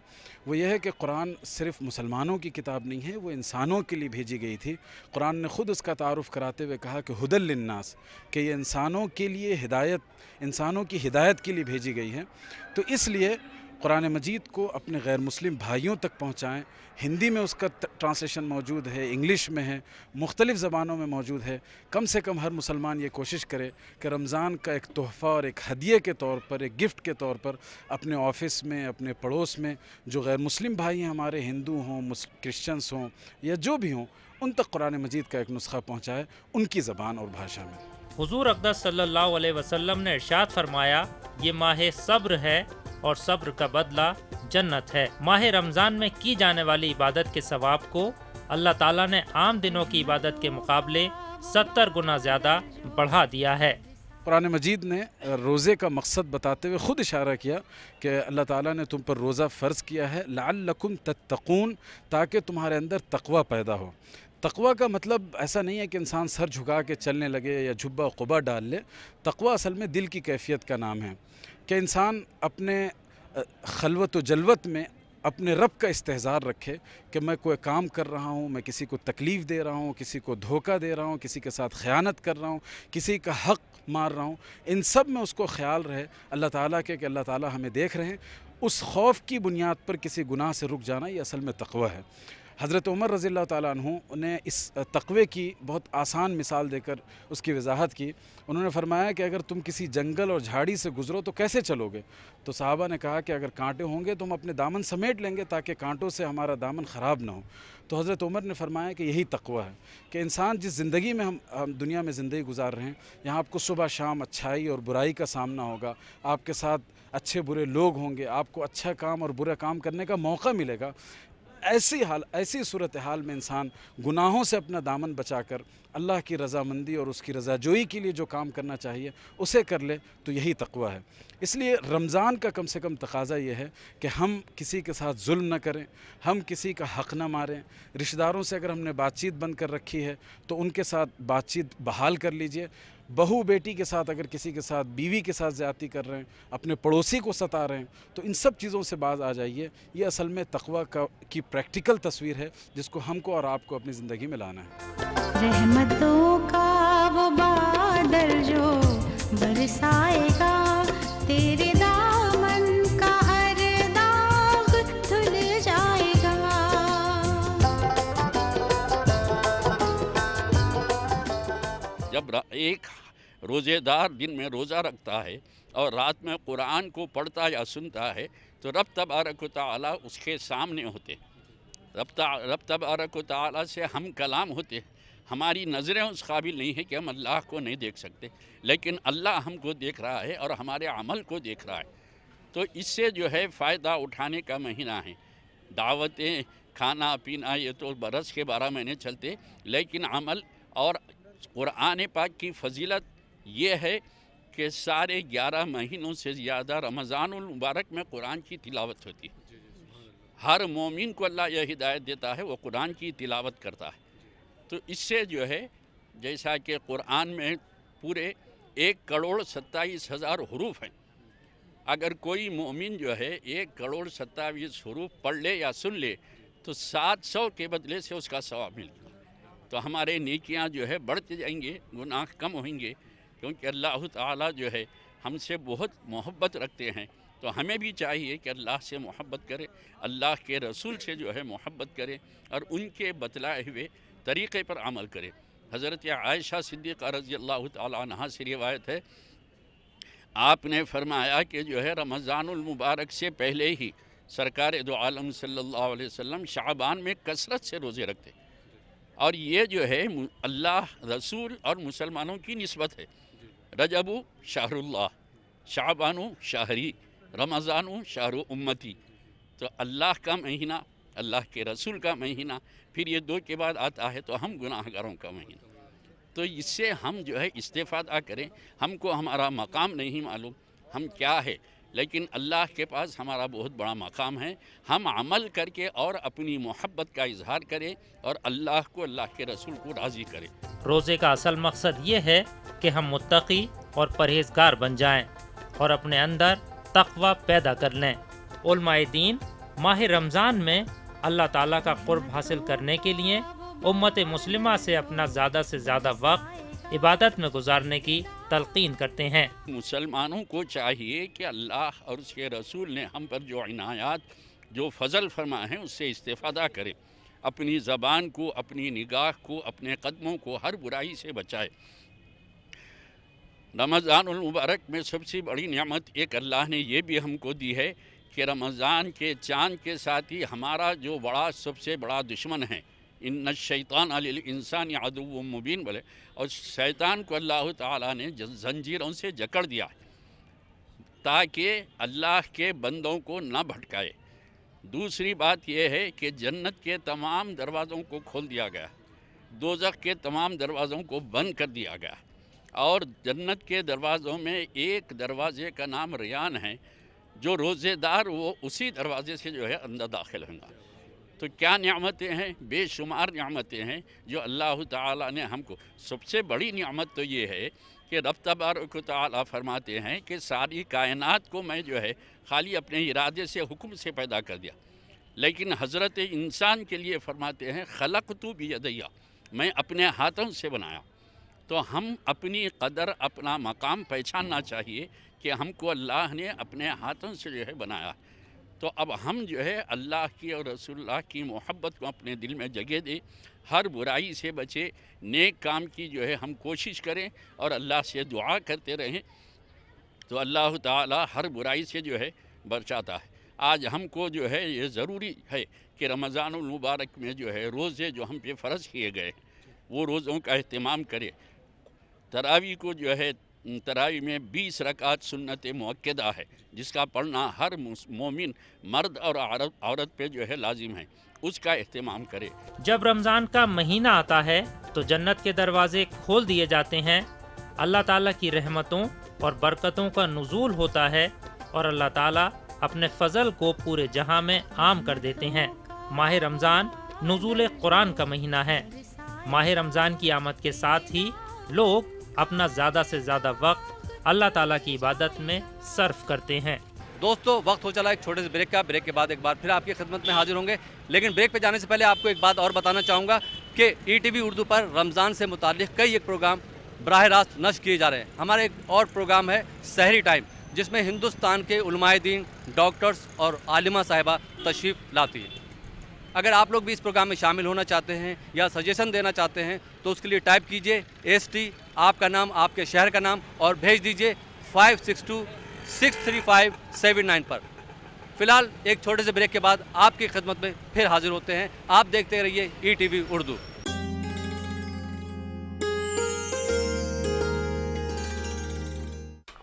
वो ये है कि कुरान सिर्फ़ मुसलमानों की किताब नहीं है, वो इंसानों के लिए भेजी गई थी। कुरान ने ख़ुद उसका तारुफ़ कराते हुए कहा कि हुदल लिन्नास, कि ये इंसानों के लिए हिदायत, इंसानों की हिदायत के लिए भेजी गई है। तो इसलिए قرآن مجید کو اپنے غیر مسلم بھائیوں تک پہنچائیں. ہندی میں اس کا ٹرانسلیشن موجود ہے، انگلش میں ہے، مختلف زبانوں میں موجود ہے. کم سے کم ہر مسلمان یہ کوشش کرے کہ رمضان کا ایک تحفہ اور ایک ہدیے کے طور پر، ایک گفٹ کے طور پر اپنے آفس میں، اپنے پڑوس میں جو غیر مسلم بھائی ہیں ہمارے، ہندو ہوں، کرسچنس ہوں یا جو بھی ہوں، ان تک قرآن مجید کا ایک نسخہ پہنچائے ان کی زبان اور بھاشا میں. حضور اقدس صلی اللہ علیہ وسلم نے ارشاد فرمایا، یہ ماہ صبر ہے اور صبر کا بدلہ جنت ہے. ماہ رمضان میں کی جانے والی عبادت کے ثواب کو اللہ تعالیٰ نے عام دنوں کی عبادت کے مقابلے 70 گنا زیادہ بڑھا دیا ہے. قرآن مجید نے روزے کا مقصد بتاتے ہوئے خود اشارہ کیا کہ اللہ تعالیٰ نے تم پر روزہ فرض کیا ہے لعلکم تتقون، تاکہ تمہارے اندر تقوی پیدا ہو. تقوی کا مطلب ایسا نہیں ہے کہ انسان سر جھکا کے چلنے لگے یا جھبا قبا ڈال لے. تقوی اصل میں دل کی کیفیت کا نام ہے کہ انسان اپنے خلوت و جلوت میں اپنے رب کا استحضار رکھے کہ میں کوئی کام کر رہا ہوں، میں کسی کو تکلیف دے رہا ہوں، کسی کو دھوکہ دے رہا ہوں، کسی کے ساتھ خیانت کر رہا ہوں، کسی کا حق مار رہا ہوں. ان سب میں اس کو خیال رہے اللہ تعالیٰ کے کہ اللہ تعالیٰ ہمیں دیکھ رہے ہیں. اس خوف کی بنیاد پر کسی گناہ سے رک جانا یہ اصل میں تقوی ہے. حضرت عمر رضی اللہ تعالیٰ عنہ نے اس تقوی کی بہت آسان مثال دے کر اس کی وضاحت کی. انہوں نے فرمایا کہ اگر تم کسی جنگل اور جھاڑی سے گزرو تو کیسے چلو گے؟ تو صحابہ نے کہا کہ اگر کانٹے ہوں گے تو ہم اپنے دامن سمیٹ لیں گے تاکہ کانٹوں سے ہمارا دامن خراب نہ ہو. تو حضرت عمر نے فرمایا کہ یہی تقوی ہے کہ انسان جس زندگی میں ہم دنیا میں زندگی گزار رہے ہیں، یہاں آپ کو صبح شام اچھائی اور برائی کا سامنا ہوگا، آپ کے ساتھ اچھے برے لوگ ہوں گے، آپ کو اچھا کام اور برا کام کرنے کا موقع ملے گا. ایسی صورتحال میں انسان گناہوں سے اپنا دامن بچا کر اللہ کی رضامندی اور اس کی رضا جوئی کے لیے جو کام کرنا چاہیے اسے کر لے تو یہی تقوی ہے. اس لیے رمضان کا کم سے کم تقاضا یہ ہے کہ ہم کسی کے ساتھ ظلم نہ کریں، ہم کسی کا حق نہ ماریں. رشتہ داروں سے اگر ہم نے بات چیت بند کر رکھی ہے تو ان کے ساتھ بات چیت بحال کر لیجئے. بہو بیٹی کے ساتھ، اگر کسی کے ساتھ بیوی کے ساتھ زیادتی کر رہے ہیں، اپنے پڑوسی کو ستا رہے ہیں، تو ان سب چیزوں سے باز آ جائیے. یہ اصل میں تقوی کی پریکٹیکل تصویر ہے جس کو ہم کو اور آپ کو اپنی زندگی میں لانا ہے. رحمتوں کا وہ بادل جو برسائے گا، تیرے دامن کا ہر داغ دھل جائے گا. جب ایک روزے دار دن میں روزہ رکھتا ہے اور رات میں قرآن کو پڑھتا یا سنتا ہے تو رب تبارک و تعالیٰ اس کے سامنے ہوتے. رب تبارک و تعالیٰ سے ہم کلام ہوتے. ہماری نظریں اس قابل نہیں ہیں کہ ہم اللہ کو نہیں دیکھ سکتے، لیکن اللہ ہم کو دیکھ رہا ہے اور ہمارے عمل کو دیکھ رہا ہے. تو اس سے جو ہے فائدہ اٹھانے کا مہینہ ہے. دعوتیں، کھانا پینا یہ تو برس کے 12 مہینے چلتے، لیکن عمل اور قرآن پاک کی فضیلت یہ ہے کہ سارے 11 مہینوں سے زیادہ رمضان المبارک میں قرآن کی تلاوت ہوتی ہے. ہر مومن کو اللہ یہ ہدایت دیتا ہے وہ قرآن کی تلاوت کرتا ہے. تو اس سے جو ہے جیسا کہ قرآن میں پورے 1,27,000 حروف ہیں. اگر کوئی مومن جو ہے 1,27,000 حروف پڑھ لے یا سن لے تو 700 کے بدلے سے اس کا ثواب مل گا. تو ہمارے نیکیاں جو ہے بڑھتے جائیں گے، گناہ کم ہوئیں گے، کیونکہ اللہ تعالیٰ جو ہے ہم سے بہت محبت رکھتے ہیں. تو ہمیں بھی چاہیے کہ اللہ سے محبت کرے، اللہ کے رسول سے جو ہے محبت کرے اور ان کے بتلائے ہوئے طریقے پر عمل کرے. حضرت عائشہ صدیقہ رضی اللہ تعالیٰ عنہا سے روایت ہے، آپ نے فرمایا کہ جو ہے رمضان المبارک سے پہلے ہی سرکار دو عالم صلی اللہ علیہ وسلم شعبان میں کثرت سے روزے رکھتے. اور یہ جو ہے اللہ، رسول اور مسلمانوں کی نسبت ہے. رجب شہر اللہ، شعبان شہری، رمضان شہر امتی. تو اللہ کا مہینہ، اللہ کے رسول کا مہینہ، پھر یہ 2 کے بعد آتا ہے تو ہم گناہ گاروں کا مہینہ. تو اس سے ہم جو ہے استفادہ کریں. ہم کو ہمارا مقام نہیں معلوم ہم کیا ہے، لیکن اللہ کے پاس ہمارا بہت بڑا مقام ہے. ہم عمل کر کے اور اپنی محبت کا اظہار کریں اور اللہ کو، اللہ کے رسول کو راضی کریں. روزے کا اصل مقصد یہ ہے کہ ہم متقی اور پرہیزگار بن جائیں اور اپنے اندر تقوی پیدا کر لیں. علماء دین ماہ رمضان میں اللہ تعالیٰ کا قرب حاصل کرنے کے لیے امت مسلمہ سے اپنا زیادہ سے زیادہ وقت عبادت میں گزارنے کی तलकीन करते हैं। मुसलमानों को चाहिए कि अल्लाह और उसके रसूल ने हम पर जो इनायात, जो फजल फरमा है, उससे इस्तेफादा करे, अपनी ज़बान को, अपनी निगाह को, अपने कदमों को हर बुराई से बचाए। रमज़ानुल मुबारक में सबसे बड़ी नेमत एक अल्लाह ने ये भी हमको दी है कि रमज़ान के चाँद के साथ ही हमारा जो बड़ा सबसे बड़ा दुश्मन है, इन्न शैतान लिल इंसान अदुव्वुम मुबीन बोले, और शैतान को अल्लाह ताला ने जंजीरों से जकड़ दिया है ताकि अल्लाह के बंदों को न भटकाए। दूसरी बात यह है कि जन्नत के तमाम दरवाज़ों को खोल दिया गया, दोज़ख के तमाम दरवाज़ों को बंद कर दिया गया, और जन्नत के दरवाज़ों में एक दरवाज़े का नाम रियान है, जो रोज़ेदार वो उसी दरवाज़े से जो है अंदर दाखिल होंगे। तो क्या नियामतें हैं, बेशुमार नियामतें हैं जो अल्लाह ताला ने हमको। सबसे बड़ी नियामत तो ये है कि रब तबारक व तआला फरमाते हैं कि सारी कायनात को मैं जो है खाली अपने इरादे से, हुक्म से पैदा कर दिया, लेकिन हज़रत इंसान के लिए फरमाते हैं खलक़तु बियदैया, मैं अपने हाथों से बनाया। तो हम अपनी कदर, अपना मकाम पहचानना चाहिए कि हमको अल्लाह ने अपने हाथों से जो है बनाया। तो अब हम जो है अल्लाह की और रसूलुल्लाह की मोहब्बत को अपने दिल में जगह दे, हर बुराई से बचे, नेक काम की जो है हम कोशिश करें और अल्लाह से दुआ करते रहें, तो अल्लाह ताला हर बुराई से जो है बचाता है। आज हमको जो है ये ज़रूरी है कि रमज़ानुल मुबारक में जो है रोज़े जो हम पे फ़र्ज़ किए गए वो रोज़ों का अहतमाम करें। तरावी को जो है, तरावी में 20 रकात सुन्नत मुअक्कदा है, जिसका पढ़ना हर मोमिन मर्द और औरत पे जो है लाजिम है, उसका एहतमाम करे। जब रमज़ान का महीना आता है तो जन्नत के दरवाजे खोल दिए जाते हैं, अल्लाह ताला की रहमतों और बरकतों का नुज़ूल होता है और अल्लाह ताला अपने फ़ज़ल को पूरे जहां में आम कर देते हैं। माह रमज़ान नुज़ूल कुरान का महीना है। माह रमज़ान की आमद के साथ ही लोग अपना ज़्यादा से ज़्यादा वक्त अल्लाह ताला की इबादत में सर्फ करते हैं। दोस्तों, वक्त हो चला एक छोटे से ब्रेक का। ब्रेक के बाद एक बार फिर आपकी खिदमत में हाजिर होंगे, लेकिन ब्रेक पे जाने से पहले आपको एक बात और बताना चाहूँगा कि ETV उर्दू पर रमज़ान से मुताल्लिक़ कई एक प्रोग्राम बराह रास्त नश्र किए जा रहे हैं। हमारा एक और प्रोग्राम है सहरी टाइम, जिसमें हिंदुस्तान के उलमाए दीन, डॉक्टर्स और आलिमा साहिबा तशरीफ़ लाती है। अगर आप लोग भी इस प्रोग्राम में शामिल होना चाहते हैं या सजेशन देना चाहते हैं तो उसके लिए टाइप कीजिए ST, आपका नाम, आपके शहर का नाम, और भेज दीजिए 56263579 पर। फ़िलहाल एक छोटे से ब्रेक के बाद आपकी खिदमत में फिर हाजिर होते हैं। आप देखते रहिए ETV उर्दू।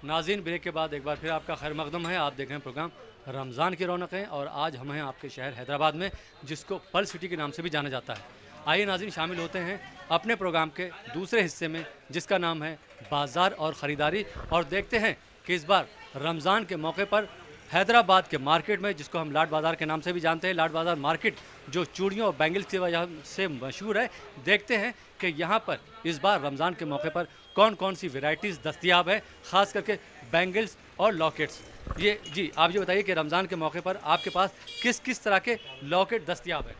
नाज़रीन, ब्रेक के बाद एक बार फिर आपका खैर मकदम है। आप देख रहे हैं प्रोग्राम रमज़ान की रौनकें, और आज हम हैं आपके शहर हैदराबाद में, जिसको पर्ल सिटी के नाम से भी जाना जाता है। आइए नाज़रीन, शामिल होते हैं अपने प्रोग्राम के दूसरे हिस्से में, जिसका नाम है बाज़ार और ख़रीदारी, और देखते हैं कि इस बार रमज़ान के मौके पर हैदराबाद के मार्केट में, जिसको हम लाड बाज़ार के नाम से भी जानते हैं, लाड बाज़ार मार्केट जो चूड़ियों और बैंगल्स की वजह से मशहूर है, देखते हैं कि यहाँ पर इस बार रमज़ान के मौके पर कौन कौन सी वैरायटीज़ दस्तयाब है, ख़ास करके बैंगल्स और लॉकेट्स। ये जी, आप ये बताइए कि रमज़ान के मौके पर आपके पास किस किस तरह के लॉकेट दस्तयाब है?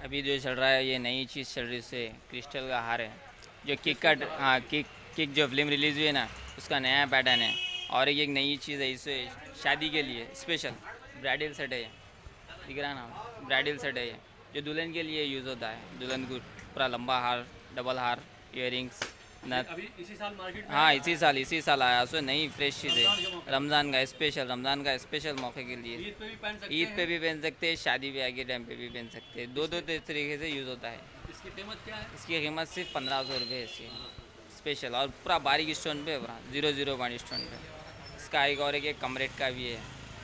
अभी जो चल रहा है ये नई चीज़ चल रही है, क्रिस्टल का हार है, जो किक का, हाँ किक जो फिल्म रिलीज़ हुई है ना, उसका नया पैटर्न है। और एक नई चीज़ है, इसे शादी के लिए स्पेशल ब्राइडल सेट है, दिख रहा है ना, ब्राइडल सेट है ये, जो दुल्हन के लिए यूज़ होता है। दुल्हन को पूरा लंबा हार, डबल हार, इयरिंग्स, नथ। अभी इसी साल मार्केट में, हाँ इसी साल आया, उसमें नई फ्रेश चीज़ है, रमज़ान का स्पेशल मौके के लिए। ईद पे भी पहन सकते हैं, शादी ब्याह के टाइम पे भी पहन सकते हैं, दो तरीके से यूज़ होता है। इसकी कीमत क्या है? इसकी कीमत सिर्फ 1500 रुपये है इसकी, स्पेशल, और पूरा बारीक स्टोन पे, पूरा 00 पॉइंट स्टोन पे। इसका एक और एक कम रेट का भी है,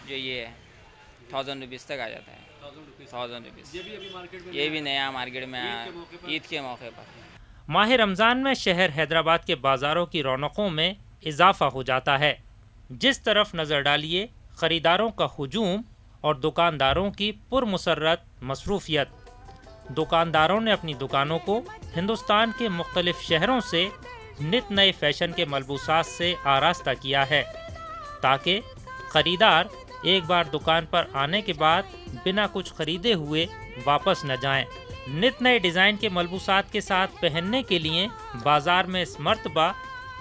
जो ये है 1000 रुपीज़ तक आ जाता है, 1000 रुपीज़। ये भी नया मार्केट में आया ईद के मौके पर। माह रमज़ान में शहर हैदराबाद के बाज़ारों की रौनकों में इजाफ़ा हो जाता है। जिस तरफ नज़र डालिए ख़रीदारों का हुजूम और दुकानदारों की पुरमुसर्रत मसरूफ़ियत। दुकानदारों ने अपनी दुकानों को हिंदुस्तान के मुख्तलिफ़ शहरों से नित नए फ़ैशन के मलबूसात से आरास्ता किया है, ताकि ख़रीदार एक बार दुकान पर आने के बाद बिना कुछ ख़रीदे हुए वापस न जाएं। नित नए डिज़ाइन के मलबूसात के साथ पहनने के लिए बाज़ार में इस मर्तबा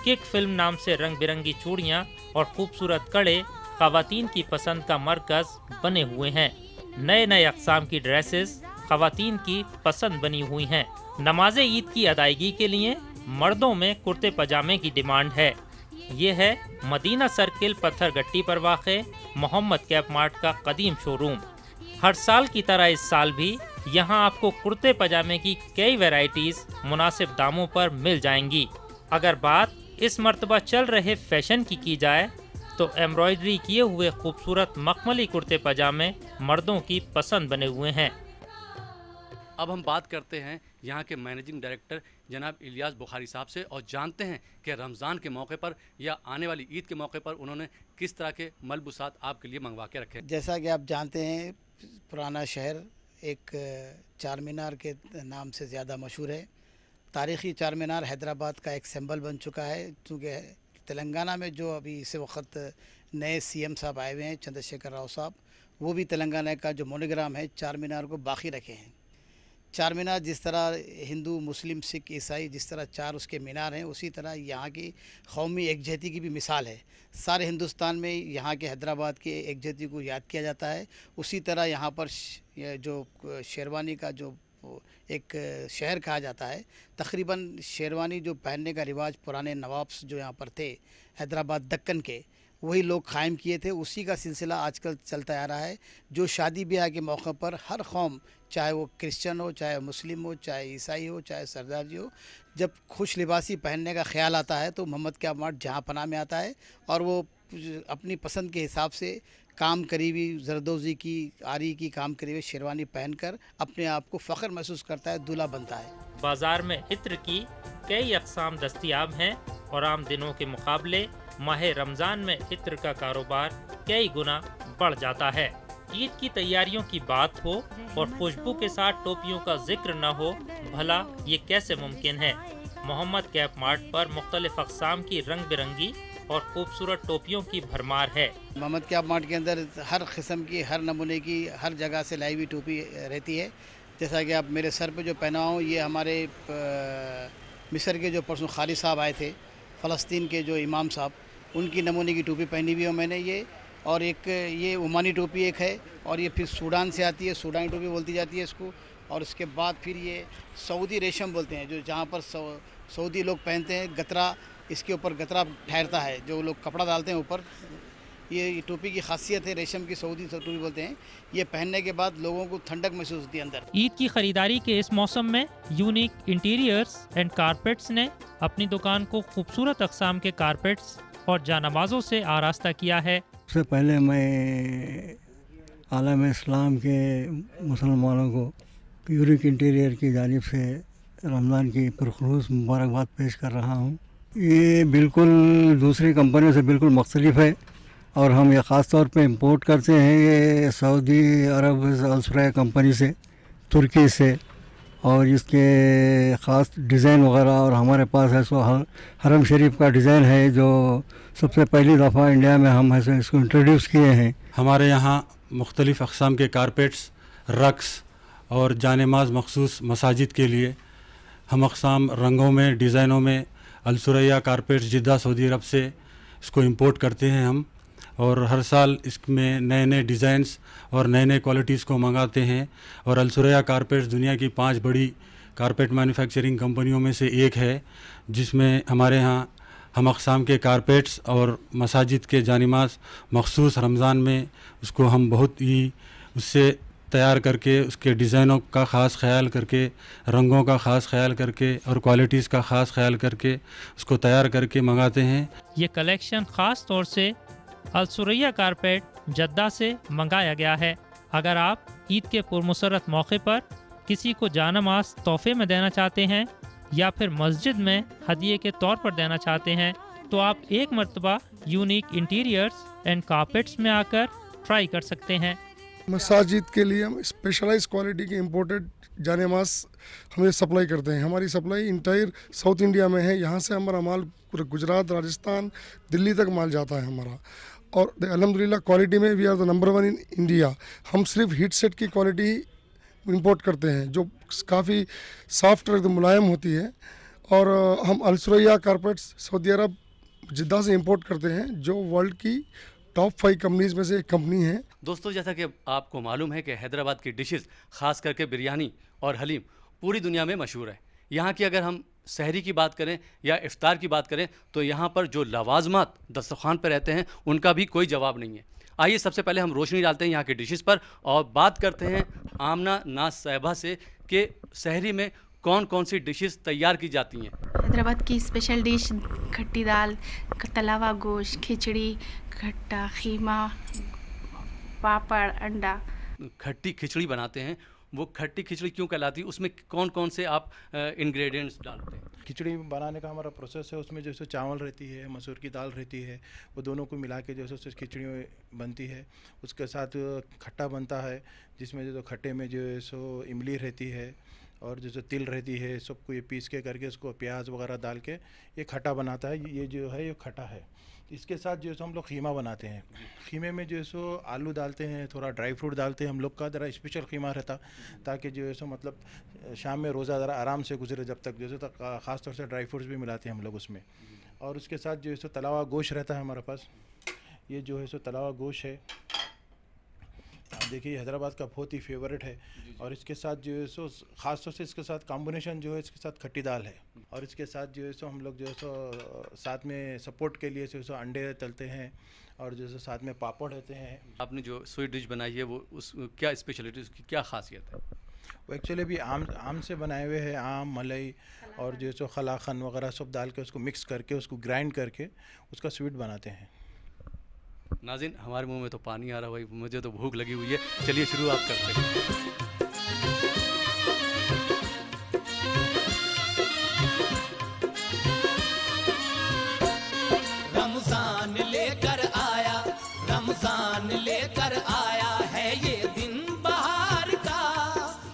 किक फिल्म नाम से रंग बिरंगी चूड़ियाँ और खूबसूरत कड़े ख़वातीन की पसंद का मरकज़ बने हुए हैं। नए नए अक़साम की ड्रेसेस ख़वातीन की पसंद बनी हुई हैं। नमाज ईद की अदायगी के लिए मर्दों में कुर्ते पजामे की डिमांड है। ये है मदीना सर्किल पत्थरगट्टी पर वाक़े मोहम्मद कैप मार्ट का कदीम शोरूम। हर साल की तरह इस साल भी यहाँ आपको कुर्ते पजामे की कई वैरायटीज़ मुनासिब दामों पर मिल जाएंगी। अगर बात इस मर्तबा चल रहे फैशन की जाए तो एम्ब्रॉयडरी किए हुए खूबसूरत मखमली कुर्ते पजामे मर्दों की पसंद बने हुए हैं। अब हम बात करते हैं यहाँ के मैनेजिंग डायरेक्टर जनाब इलियास बुखारी साहब से और जानते हैं कि रमज़ान के मौके पर या आने वाली ईद के मौके पर उन्होंने किस तरह के मलबूसात आपके लिए मंगवा के रखे। जैसा कि आप जानते हैं, पुराना शहर एक चार मीनार के नाम से ज़्यादा मशहूर है। तारीख़ी चार मीनार हैदराबाद का एक सिंबल बन चुका है, क्योंकि तेलंगाना में जो अभी इस वक्त नए CM साहब आए हुए हैं, चंद्रशेखर राव साहब, वो भी तेलंगाना का जो मोनोग्राम है चार मीनार को बाकी रखे हैं। चार मीनार जिस तरह हिंदू, मुस्लिम, सिख, ईसाई जिस तरह चार उसके मीनार हैं, उसी तरह यहाँ की कौमी एकजहती की भी मिसाल है। सारे हिंदुस्तान में यहाँ के हैदराबाद के एकजहती को याद किया जाता है। उसी तरह यहाँ पर जो शेरवानी का जो एक शहर कहा जाता है, तकरीबन शेरवानी जो पहनने का रिवाज पुराने नवाब्स जो यहाँ पर थे हैदराबाद दक्कन के, वही लोग कायम किए थे। उसी का सिलसिला आजकल चलता आ रहा है। जो शादी ब्याह के मौके पर हर कौम, चाहे वो क्रिश्चियन हो, चाहे मुस्लिम हो, चाहे ईसाई हो, चाहे सरदार जी हो, जब खुश लिबासी पहनने का ख्याल आता है तो मोहम्मद कैप मार्ट जहाँ पनाह में आता है और वो अपनी पसंद के हिसाब से काम करीबी जरदोज़ी की, आरी की काम करीबी शेरवानी पहनकर अपने आप को फ़ख्र महसूस करता है, दूल्हा बनता है। बाज़ार में इत्र की कई अक़साम दस्तयाब हैं और आम दिनों के मुकाबले माह रमज़ान में इत्र का कारोबार कई गुना बढ़ जाता है। ईद की तैयारियों की बात हो और खुशबू के साथ टोपियों का जिक्र न हो, भला ये कैसे मुमकिन है। मोहम्मद कैप मार्ट पर मुख्तलिफ अक़साम की रंग बिरंगी और खूबसूरत टोपियों की भरमार है। मोहम्मद कैप मार्ट के अंदर हर किस्म की, हर नमूने की, हर जगह से लाई हुई टोपी रहती है। जैसा कि आप मेरे सर पे जो पहना हूँ, ये हमारे मिस्र के जो परसों खालिद साहब आए थे, फ़लस्तीन के जो इमाम साहब, उनकी नमूने की टोपी पहनी हुई है मैंने ये। और एक ये ओमानी टोपी एक है, और ये फिर सूडान से आती है, सूडानी टोपी बोलती जाती है इसको। और उसके बाद फिर ये सऊदी रेशम बोलते हैं, जो जहाँ पर सऊदी लोग पहनते हैं, गतरा, इसके ऊपर गतरा ठहरता है, जो लोग कपड़ा डालते हैं ऊपर। ये टोपी की खासियत है, रेशम की सऊदी टोपी बोलते हैं। ये पहनने के बाद लोगों को ठंडक महसूस होती है अंदर। ईद की खरीदारी के इस मौसम में यूनिक इंटीरियर्स एंड कारपेट्स ने अपनी दुकान को खूबसूरत अक़साम के कारपेट्स और जानमाज़ों से आरास्ता किया है। सबसे पहले मैं आलम इस्लाम के मुसलमानों को यूनिक इंटीरियर की जानिब से रमज़ान की पुरखुसूस मुबारकबाद पेश कर रहा हूँ। ये बिल्कुल दूसरी कंपनियों से बिल्कुल मुख्तलिफ है और हम ये ख़ास तौर पे इंपोर्ट करते हैं ये सऊदी अरब अलसुरैया कंपनी से, तुर्की से। और इसके ख़ास डिज़ाइन वगैरह, और हमारे पास है सो हरम शरीफ का डिज़ाइन है जो सबसे पहली दफ़ा इंडिया में हम ऐसे इसको इंट्रोड्यूस किए हैं। हमारे यहाँ मुख्तलिफ़ अक़साम के कारपेट्स, रक्स और जानेमाज़ मखसूस मसाजिद के लिए हम अक़साम रंगों में, डिज़ाइनों में अलसुरैया कारपेट्स जिद्दा सऊदी अरब से इसको इंपोर्ट करते हैं हम। और हर साल इसमें नए नए डिज़ाइंस और नए नए क्वालिटीज़ को मंगाते हैं। और अलसुरैया कारपेट्स दुनिया की 5 बड़ी कारपेट मैन्युफैक्चरिंग कंपनियों में से एक है, जिसमें हमारे यहाँ हम अक़साम के कारपेट्स और मसाजिद के जानिमाज़ मखसूस रमज़ान में उसको हम बहुत ही उससे तैयार करके, उसके डिज़ाइनों का ख़ास ख्याल करके, रंगों का ख़ास ख्याल करके और क्वालिटीज़ का ख़ास ख्याल करके उसको तैयार करके मंगाते हैं। ये कलेक्शन ख़ास तौर से अलसुरैया कारपेट जद्दा से मंगाया गया है। अगर आप ईद के पुरमसरत मौके पर किसी को जानमाज़ तोहफे में देना चाहते हैं या फिर मस्जिद में हदिये के तौर पर देना चाहते हैं, तो आप एक मरतबा यूनिक इंटीरियर्स एंड कारपेट्स में आकर ट्राई कर सकते हैं। मसाजिद के लिए हम स्पेशलाइज क्वालिटी के इम्पोर्टेड जानेमाज़ हमें सप्लाई करते हैं। हमारी सप्लाई इंटायर साउथ इंडिया में है। यहाँ से हमारा माल पूरे गुजरात, राजस्थान, दिल्ली तक माल जाता है हमारा। और अल्हम्दुलिल्लाह क्वालिटी में we are the number 1 in India. हम सिर्फ हीट सेट की क्वालिटी इंपोर्ट करते हैं जो काफ़ी सॉफ्ट और मुलायम होती है और हम अलसुरैया कारपेट्स सऊदी अरब जिद्दा से इंपोर्ट करते हैं, जो वर्ल्ड की टॉप 5 कंपनीज़ में से एक कंपनी है। दोस्तों, जैसा कि आपको मालूम है कि हैदराबाद की डिशेस खास करके बिरयानी और हलीम पूरी दुनिया में मशहूर है। यहाँ की अगर हम सहरी की बात करें या इफ्तार की बात करें तो यहाँ पर जो लवाजमात दस्तरखान पर रहते हैं उनका भी कोई जवाब नहीं है। आइए सबसे पहले हम रोशनी डालते हैं यहाँ की डिशेस पर और बात करते हैं आमना नाज साहिबा से कि सहरी में कौन कौन सी डिशेस तैयार की जाती हैं। हैदराबाद की स्पेशल डिश खट्टी दाल, तला हुआ गोश्त, खिचड़ी, खट्टा खीमा, पापड़, अंडा। खट्टी खिचड़ी बनाते हैं, वो खट्टी खिचड़ी क्यों कहलाती है? उसमें कौन कौन से आप इंग्रेडिएंट्स डालते हैं? खिचड़ी बनाने का हमारा प्रोसेस है, उसमें जैसे चावल रहती है, मसूर की दाल रहती है, वो दोनों को मिला के जैसे उससे खिचड़ी बनती है। उसके साथ खट्टा बनता है, जिसमें जो खट्टे में जो है सो इमली रहती है और जो तिल रहती है, सबको ये पीस के करके उसको प्याज वगैरह डाल के ये खट्टा बनाता है। ये जो है ये खट्टा है। इसके साथ जो है सो हम लोग खीमा बनाते हैं। खीमे में जो है सो आलू डालते हैं, थोड़ा ड्राई फ्रूट डालते हैं। हम लोग का ज़रा स्पेशल खीमा रहता ताकि जो है सो मतलब शाम में रोज़ा ज़रा आराम से गुजरे जब तक, जैसे तक ख़ास तौर से ड्राई फ्रूट्स भी मिलाते हैं हम लोग उसमें। और उसके साथ जो है सो तला हुआ गोश्त रहता है हमारे पास। ये जो है सो तला हुआ गोश्त है, देखिए हैदराबाद का बहुत ही फेवरेट है। और इसके साथ जो है सो ख़ास तौर से इसके साथ कॉम्बिनेशन जो है इसके साथ खट्टी दाल है। और इसके साथ जो है सो हम लोग जो है सो साथ में सपोर्ट के लिए जो है सो अंडे तलते हैं और जो है साथ में पापड़ रहते हैं। आपने जो स्वीट डिश बनाई है वो उस क्या स्पेशलिटी, उसकी क्या खासियत है? वो एक्चुअली भी आम से बनाए हुए हैं। आम, मलाई और जो है सो खलाखन वगैरह सब डाल के उसको मिक्स करके उसको ग्राइंड करके उसका स्वीट बनाते हैं। नाज़रीन, हमारे मुंह में तो पानी आ रहा है भाई, मुझे तो भूख लगी हुई है। चलिए शुरुआत करते हैं। रमजान लेकर आया, रमजान लेकर आया है ये दिन बहार का,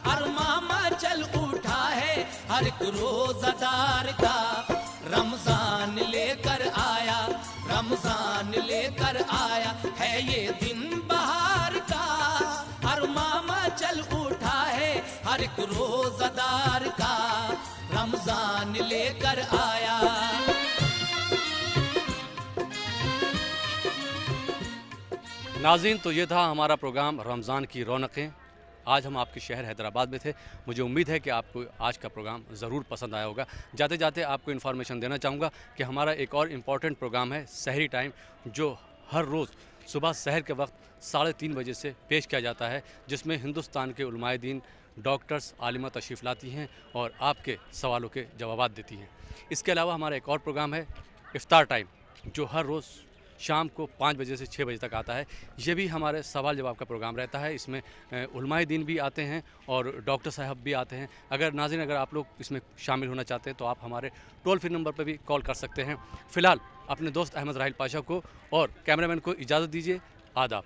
और मामा चल उठा है हर एक रोज़ादार का। रमजान लेकर आया, रमजान लेकर आया है ये दिन बहार का, और मामा चल उठा है हर एक रोज़ादार का। रमजान लेकर आया। नाज़रीन, तो ये था हमारा प्रोग्राम रमज़ान की रौनकें। आज हम आपके शहर हैदराबाद में थे। मुझे उम्मीद है कि आपको आज का प्रोग्राम ज़रूर पसंद आया होगा। जाते जाते आपको इन्फॉर्मेशन देना चाहूँगा कि हमारा एक और इम्पॉर्टेंट प्रोग्राम है सहरी टाइम, जो हर रोज़ सुबह सहर के वक्त 3:30 बजे से पेश किया जाता है, जिसमें हिंदुस्तान के उलमाए दीन, डॉक्टर्स, आलिमा तशरीफ़ लाती हैं और आपके सवालों के जवाब देती हैं। इसके अलावा हमारा एक और प्रोग्राम है इफ्तार टाइम, जो हर रोज़ शाम को 5 बजे से 6 बजे तक आता है। ये भी हमारे सवाल जवाब का प्रोग्राम रहता है। इसमें उलमाए दीन भी आते हैं और डॉक्टर साहब भी आते हैं। अगर नाज़रीन, अगर आप लोग इसमें शामिल होना चाहते हैं तो आप हमारे टोल फ्री नंबर पर भी कॉल कर सकते हैं। फ़िलहाल अपने दोस्त अहमद राहिल पाशा को और कैमरामैन को इजाज़त दीजिए। आदाब।